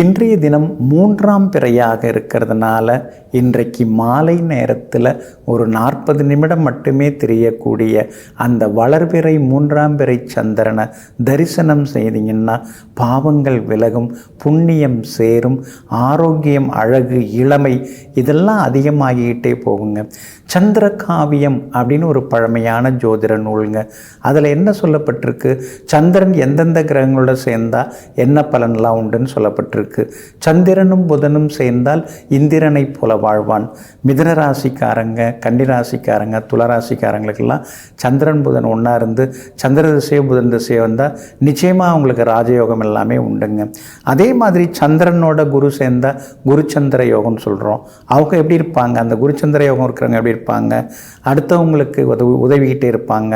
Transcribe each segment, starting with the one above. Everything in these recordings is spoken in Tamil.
இன்றைய தினம் 3ஆம் பிறையாக இருக்கிறதுனால இன்றைக்கு மாலை நேரத்தில் ஒரு 40 நிமிடம் மட்டுமே தெரியக்கூடிய அந்த வளர்பிறை 3ஆம் பிறை சந்திரனை தரிசனம் செய்தீங்கன்னா பாவங்கள் விலகும், புண்ணியம் சேரும், ஆரோக்கியம், அழகு, இளமை இதெல்லாம் அதிகமாகிக்கிட்டே போகுங்க. சந்திர காவியம் அப்படின்னு ஒரு பழமையான ஜோதிட நூலுங்க. அதில் என்ன சொல்லப்பட்டிருக்கு, சந்திரன் எந்தெந்த கிரகங்களோட சேர்ந்தால் என்ன பலன்லாம் உண்டுன்னு சொல்லப்பட்டிருக்கு. சந்திரனும் புதனும் சேர்ந்தால் இந்திரனை போல வாழ்வான். மிதுன ராசிக்காரங்க, கன்னி ராசிக்காரங்க, துளராசிக்காரங்களுக்கெல்லாம் சந்திரன் புதன் ஒன்றா இருந்து சந்திர திசையோ புதன் திசையோ வந்தால் நிச்சயமாக அவங்களுக்கு ராஜயோகம் எல்லாமே உண்டுங்க. அதே மாதிரி சந்திரனோட குரு சேர்ந்தால் குருச்சந்திர யோகம்னு சொல்கிறோம். அவங்க எப்படி இருப்பாங்க, அந்த குருச்சந்திர யோகம் இருக்கிறவங்க எப்படி இருப்பாங்க, அடுத்தவங்களுக்கு உதவிக்கிட்டே இருப்பாங்க,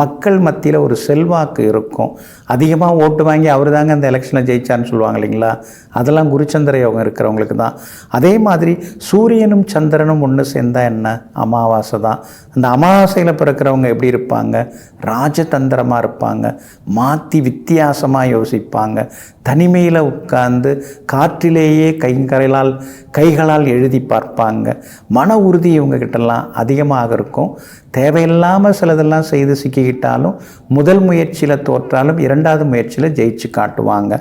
மக்கள் மத்தியில் ஒரு செல்வாக்கு இருக்கும், அதிகமாக ஓட்டு வாங்கி அவர் தாங்க அந்த எலெக்ஷனில் ஜெயிச்சார்னு சொல்லுவாங்க இல்லைங்களா, அதெல்லாம் குருச்சந்திர யோகம் இருக்கிறவங்களுக்கு தான். அதே மாதிரி சூரியனும் சந்திரனும் ஒன்று சேர்ந்தால் என்ன, அமாவாசை தான். அந்த அமாவாசையில் பிறக்கிறவங்க எப்படி இருப்பாங்க, ராஜதந்திரமாக இருப்பாங்க, மாற்றி வித்தியாசமாக யோசிப்பாங்க, தனிமையில் உட்கார்ந்து காற்றிலேயே கைகளால் எழுதி பார்ப்பாங்க. மன உறுதி இவங்ககிட்டலாம் அதிகமாக இருக்கும். தேவையில்லாமல் சிலதெல்லாம் செய்து சிக்கிக்கிட்டாலும் முதல் முயற்சியில் தோற்றாலும் 2வது முயற்சியில் ஜெயிச்சு காட்டுவாங்க.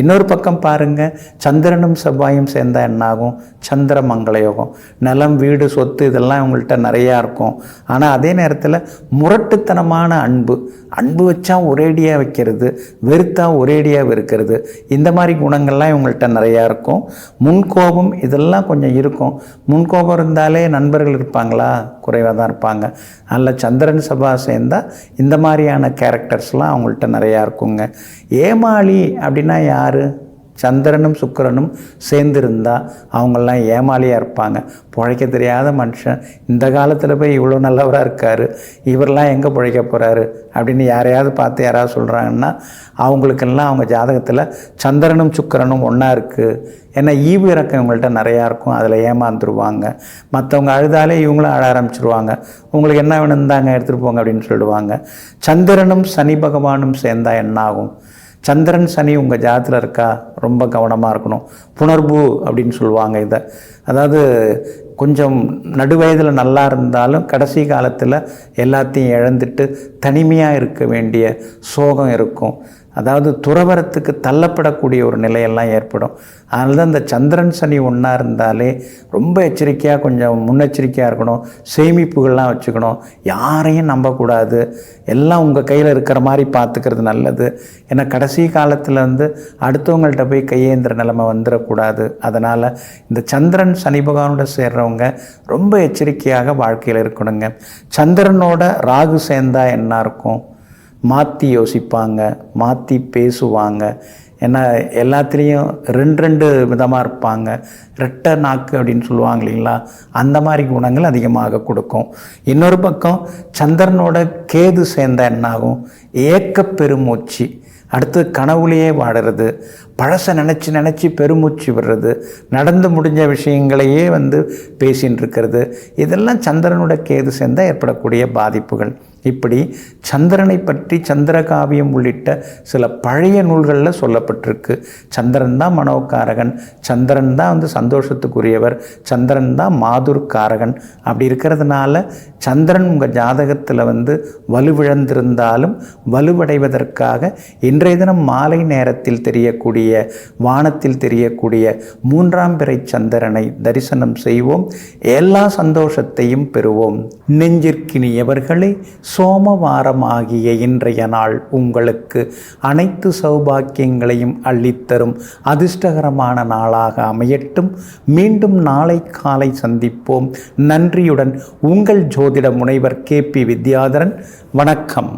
இன்னொரு பக்கம் பாருங்கள், சந்திரனும் செவ்வாயும் சேர்ந்தால் என்னாகும், சந்திர மங்கள யோகம். நிலம், வீடு, சொத்து இதெல்லாம் இவங்கள்ட்ட நிறையா இருக்கும். ஆனால் அதே நேரத்தில் முரட்டுத்தனமான அன்பு வச்சா ஒரேடியாக வைக்கிறது, வெறுத்தா ஒரேடியாக வெறுக்கிறது, இந்த மாதிரி குணங்கள்லாம் இவங்கள்ட்ட நிறையா இருக்கும். முன்கோபம் இதெல்லாம் கொஞ்சம் இருக்கும். முன்கோபம் இருந்தாலே நண்பர்கள் இருப்பாங்களா, குறைவாக தான் இருப்பாங்க. அதில் சந்திரன் செவ்வாய் சேர்ந்தால் இந்த மாதிரியான கேரக்டர்ஸ்லாம் அவங்கள்ட்ட நிறையா இருக்குங்க. ஏமாளி அப்படின்னா யார், சந்திரனும் சுக்கிரனும் சேர்ந்துருந்தால் அவங்களாம் ஏமாளியாக இருப்பாங்க. பிழைக்க தெரியாத மனுஷன், இந்த காலத்தில் போய் இவ்வளோ நல்லவராக இருக்கார், இவரெல்லாம் எங்கே பிழைக்க போகிறாரு அப்படின்னு யாரையாவது பார்த்து யாராவது சொல்கிறாங்கன்னா அவங்களுக்கெல்லாம் அவங்க ஜாதகத்தில் சந்திரனும் சுக்கிரனும் ஒன்றா இருக்குது. ஏன்னா ஈவு இறக்கம் இவங்கள்ட்ட நிறையா இருக்கும், அதில் ஏமாந்துருவாங்க. மற்றவங்க அழுதாலே இவங்களும் அழ ஆரம்பிச்சிருவாங்க. உங்களுக்கு என்ன வேணும் தாங்க எடுத்துகிட்டு போங்க அப்படின்னு சொல்லிடுவாங்க. சந்திரனும் சனி பகவானும் சேர்ந்தால் என்னாகும், சந்திரன் சனி உங்கள் ஜாதத்தில் இருக்கா, ரொம்ப கவனமாக இருக்கணும். புணர்வு அப்படின்னு சொல்லுவாங்க இதை. அதாவது கொஞ்சம் நடுவயதில் நல்லா இருந்தாலும் கடைசி காலத்தில் எல்லாத்தையும் இழந்துட்டு தனிமையாக இருக்க வேண்டிய சோகம் இருக்கும். அதாவது துறவரத்துக்கு தள்ளப்படக்கூடிய ஒரு நிலையெல்லாம் ஏற்படும். அதனால தான் இந்த சந்திரன் சனி ஒன்றா இருந்தாலே ரொம்ப எச்சரிக்கையாக, கொஞ்சம் முன்னெச்சரிக்கையாக இருக்கணும். சேமிப்புகள்லாம் வச்சுக்கணும், யாரையும் நம்பக்கூடாது, எல்லாம் உங்கள் கையில் இருக்கிற மாதிரி பார்த்துக்கிறது நல்லது. ஏன்னா கடைசி காலத்தில் அடுத்தவங்கள்ட்ட போய் கையேந்திர நிலைமை வந்துடக்கூடாது. அதனால் இந்த சந்திரன் சனி பகவானோட சேர்றவங்க ரொம்ப எச்சரிக்கையாக வாழ்க்கையில் இருக்கணுங்க. சந்திரனோட ராகு சேர்ந்தால் என்ன இருக்கும், மாற்றி யோசிப்பாங்க, மாற்றி பேசுவாங்க. ஏன்னா எல்லாத்துலேயும் 2 விதமாக இருப்பாங்க. ரெட்டை நாக்கு அப்படின்னு சொல்லுவாங்க இல்லைங்களா, அந்த மாதிரி குணங்கள் அதிகமாக கொடுக்கும். இன்னொரு பக்கம் சந்திரனோட கேது சேர்ந்தால் என்னாகும், ஏக்க பெருமூச்சு, அடுத்து கனவுலையே வாடுறது, பழசை நினச்சி பெருமூச்சு விடுறது, நடந்து முடிஞ்ச விஷயங்களையே பேசின்னு இருக்கிறது, இதெல்லாம் சந்திரனோட கேது சேர்ந்தால் ஏற்படக்கூடிய பாதிப்புகள். இப்படி சந்திரனை பற்றி சந்திரகாவியம் உள்ளிட்ட சில பழைய நூல்களில் சொல்லப்பட்டிருக்கு. சந்திரன் தான் மனோகாரகன், சந்திரன் தான் சந்தோஷத்துக்குரியவர், சந்திரன் தான் மாதுர்காரகன். அப்படி இருக்கிறதுனால சந்திரன் உங்கள் ஜாதகத்தில் வலுவிழந்திருந்தாலும் வலுவடைவதற்காக இன்றைய தினம் மாலை நேரத்தில் தெரியக்கூடிய வானத்தில் தெரியக்கூடிய 3ஆம் பிறை சந்திரனை தரிசனம் செய்வோம். எல்லா சந்தோஷத்தையும் பெறுவோம். நெஞ்சிற்கினியவர்களே, சோமவாரமாகிய இன்றைய நாள் உங்களுக்கு அனைத்து சௌபாக்கியங்களையும் அள்ளித்தரும் அதிர்ஷ்டகரமான நாளாக அமையட்டும். மீண்டும் நாளை காலை சந்திப்போம். நன்றியுடன் உங்கள் ஜோதிட முனைவர் KP வித்யாதரன். வணக்கம்.